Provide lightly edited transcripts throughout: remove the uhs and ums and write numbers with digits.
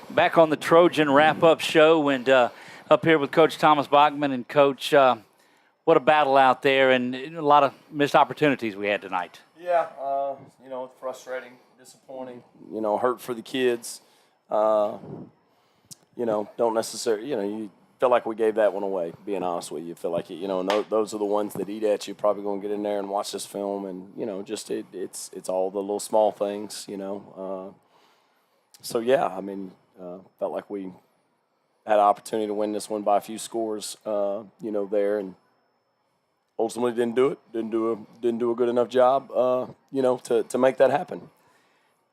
Back on the Trojan wrap-up show, and up here with Coach Thomas Bachman. And Coach, what a battle out there, and a lot of missed opportunities we had tonight. Yeah, frustrating, disappointing, hurt for the kids. Don't necessarily, you feel like we gave that one away, being honest with you. You feel like, and those are the ones that eat at you. Probably going to get in there and watch this film, and, it's all the little small things, So, yeah, felt like we had an opportunity to win this one by a few scores, there, and ultimately didn't do it. Didn't do a good enough job, to make that happen.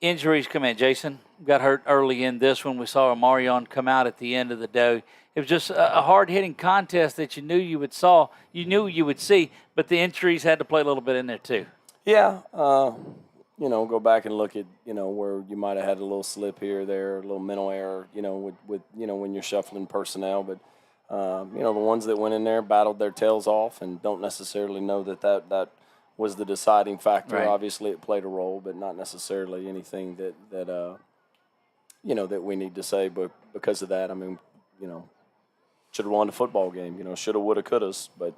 Injuries come in. Jason got hurt early in this one. We saw Amarion come out at the end of the day. It was just a hard-hitting contest that you knew you would see, but the injuries had to play a little bit in there too. Yeah, go back and look at, where you might have had a little slip here or there, a little mental error, with when you're shuffling personnel. But, the ones that went in there battled their tails off and don't necessarily know that was the deciding factor. Right. Obviously, it played a role, but not necessarily anything that we need to say. But because of that, should have won the football game. Shoulda, woulda, couldas. But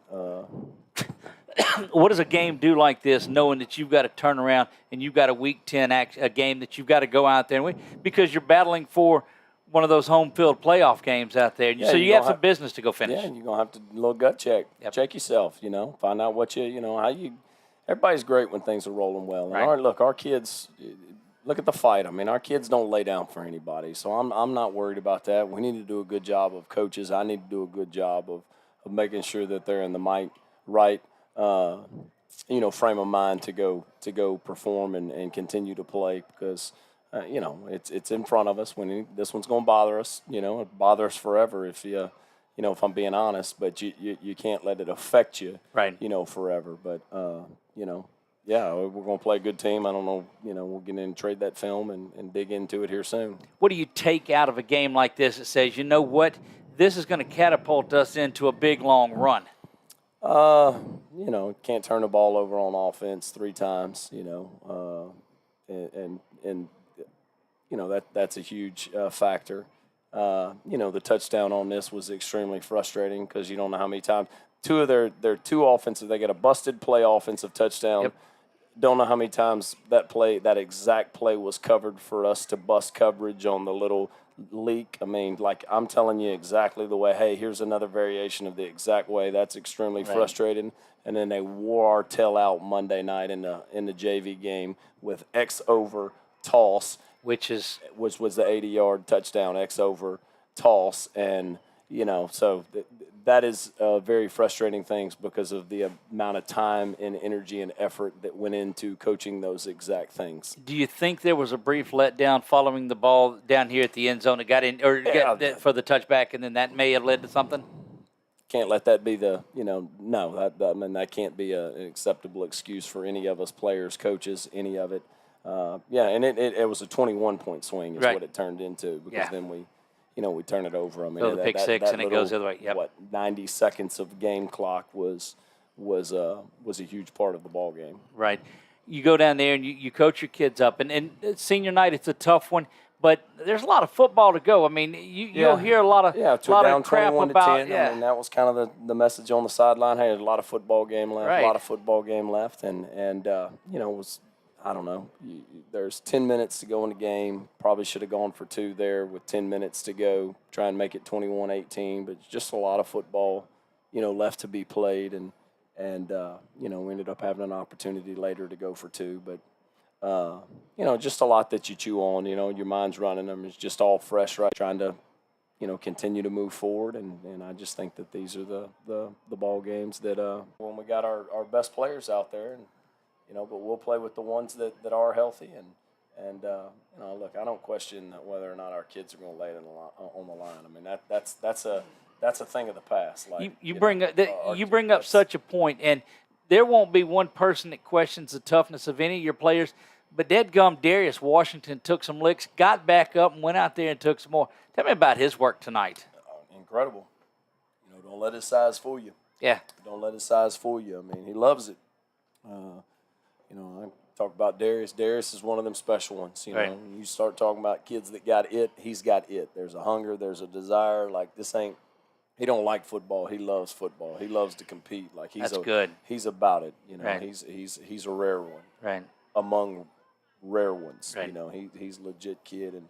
what does a game do like this, knowing that you've got to turn around and you've got a Week 10 a game that you've got to go out there and win, because you're battling for one of those home field playoff games out there. Yeah, so you have some business to go finish. Yeah, and you're going to have to little gut check. Yep. Check yourself, find out what everybody's great when things are rolling well. And right. Our kids, look at the fight. Our kids don't lay down for anybody. So I'm not worried about that. We need to do a good job of coaches. I need to do a good job of making sure that they're in the right frame of mind to go perform and continue to play, because it's in front of us. This one's going to bother us. It'll bother us forever if if I'm being honest. But you can't let it affect you. Right. Forever. But yeah, we're going to play a good team. I don't know. We'll get in and trade that film and dig into it here soon. What do you take out of a game like this that says, you know what, this is going to catapult us into a big long run? Can't turn the ball over on offense 3 times. That's a huge factor. The touchdown on this was extremely frustrating because you don't know how many times. Two of their two offensive, they get a busted play offensive touchdown. Yep. Don't know how many times that exact play was covered for us to bust coverage on the little leak. I'm telling you exactly the way. Hey, here's another variation of the exact way. That's extremely frustrating. And then they wore our tail out Monday night in the JV game with X over toss, which was the 80-yard touchdown X over toss, and so that is very frustrating things because of the amount of time and energy and effort that went into coaching those exact things. Do you think there was a brief letdown following the ball down here at the end zone that got in, or for the touchback, and then that may have led to something? Can't let that be the that can't be an acceptable excuse for any of us players, coaches, any of it. And it was a 21-point swing is what it turned into, because then we turn it over. So the pick six and it goes the other way. Yep. 90 seconds of game clock was a huge part of the ball game. Right. You go down there and you coach your kids up, and senior night, it's a tough one, but there's a lot of football to go. You'll hear a lot of crap about. Yeah, that was kind of the message on the sideline. Hey, there's a lot of football game left. Right. A lot of football game left, and it was. I don't know. There's 10 minutes to go in the game. Probably should have gone for 2 there with 10 minutes to go. Try and make it 21-18. But just a lot of football, left to be played. And we ended up having an opportunity later to go for 2. But, just a lot that you chew on. Your mind's running. It's just all fresh, right? Trying to, continue to move forward. And I just think that these are the ball games that when we got our best players out there, and but we'll play with the ones that are healthy. And look, I don't question whether or not our kids are going to lay it on the line. That's a thing of the past. Like you bring up such a point, and there won't be one person that questions the toughness of any of your players. But dadgum Darius Washington took some licks, got back up, and went out there and took some more. Tell me about his work tonight. Incredible. Don't let his size fool you. Yeah. Don't let his size fool you. He loves it. Talk about Darius. Darius is one of them special ones. You know, Right. when you start talking about kids that got it, he's got it. There's a hunger, there's a desire. Like this ain't. He don't like football. He loves football. He loves to compete. Like That's good. He's about it. You know, Right. he's a rare one. Right. Among rare ones. Right. You know, he's a legit kid, and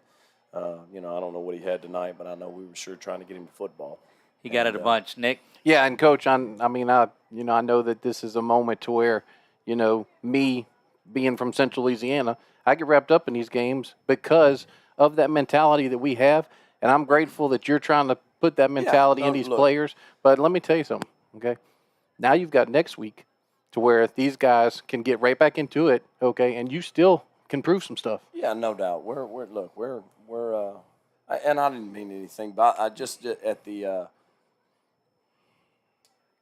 you know, I don't know what he had tonight, but I know we were sure trying to get him to football. He got it a bunch, Nick. Yeah, and Coach, I know that this is a moment to where, you know, me being from Central Louisiana, I get wrapped up in these games because of that mentality that we have, and I'm grateful that you're trying to put that mentality in these players. But let me tell you something, okay? Now you've got next week to where these guys can get right back into it, okay, and you still can prove some stuff. Yeah, no doubt. And I didn't mean anything, but I just at the.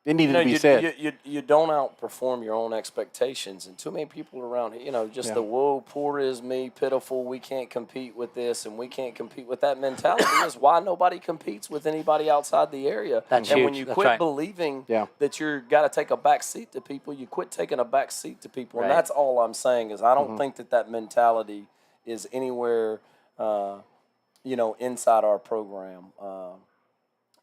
It needed to be said. You don't outperform your own expectations, and too many people around. You know, just the "whoa, poor is me, pitiful. We can't compete with this, and we can't compete with that" mentality is why nobody competes with anybody outside the area. That's and huge. when you That's quit right. believing that you're got to take a back seat to people, you quit taking a back seat to people, Right. and that's all I'm saying is I don't think that mentality is anywhere, you know, inside our program.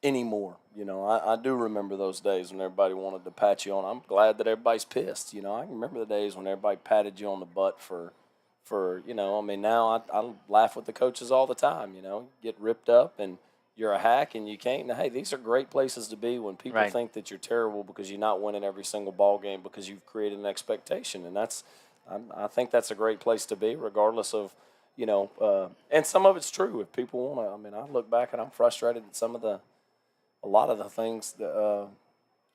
Anymore. You know, I do remember those days when everybody wanted to pat you on. I'm glad that everybody's pissed. You know, I remember the days when everybody patted you on the butt for you know, I mean, now I laugh with the coaches all the time, you know, get ripped up and you're a hack and you can't. Now, hey, these are great places to be when people Right. think that you're terrible because you're not winning every single ball game because you've created an expectation. And I think that's a great place to be regardless of, you know, and some of it's true. If people want to, I mean, I look back and I'm frustrated at a lot of the things that,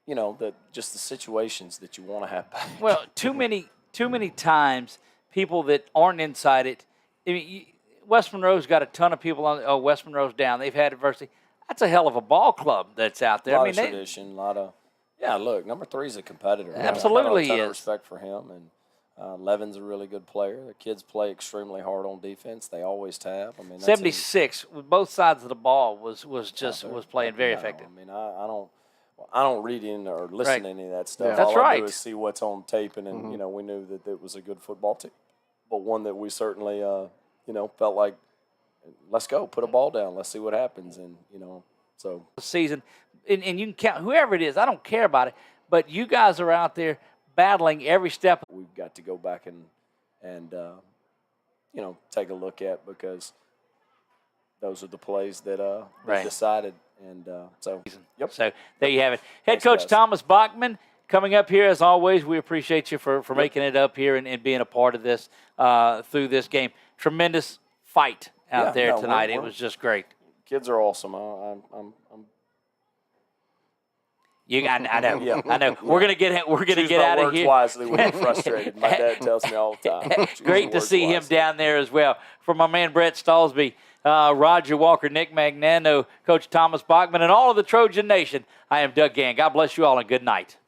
you know, that just the situations that you want to have back. Well, too many times people that aren't inside it. I mean, West Monroe's got a ton of people on. Oh, West Monroe's down. They've had adversity. That's a hell of a ball club that's out there. A lot of tradition, a lot of. Yeah, look, number 3 is a competitor. Absolutely, I got a ton he of is. respect for him, and Levin's a really good player. The kids play extremely hard on defense. They always have. I mean, that's 76 with both sides of the ball was playing very effective. I mean, I don't read in or listen Right. to any of that stuff. Yeah. That's All I right. do is see what's on tape, and you know, we knew that it was a good football team, but one that we certainly, you know, felt like, let's go, put a ball down, let's see what happens, and you know, so Season, and you can count whoever it is. I don't care about it, but you guys are out there battling every step. we've got to go back and you know, take a look at because those are the plays that Right. decided, and so yep. So there you have it. Head Thanks, coach guys. Thomas Bachman coming up here as always. We appreciate you for making it up here and being a part of this through this game. Tremendous fight out Yeah, there no, tonight. we're- It was just great. Kids are awesome. I'm I know. Yeah. I know. We're gonna get choose get my out of words here. wisely when I'm frustrated. My dad tells me all the time. Choose Great your to words see him wisely. down there as well. For my man Brett Stallsby, Roger Walker, Nick Magnano, Coach Thomas Bachman, and all of the Trojan Nation, I am Doug Gann. God bless you all and good night.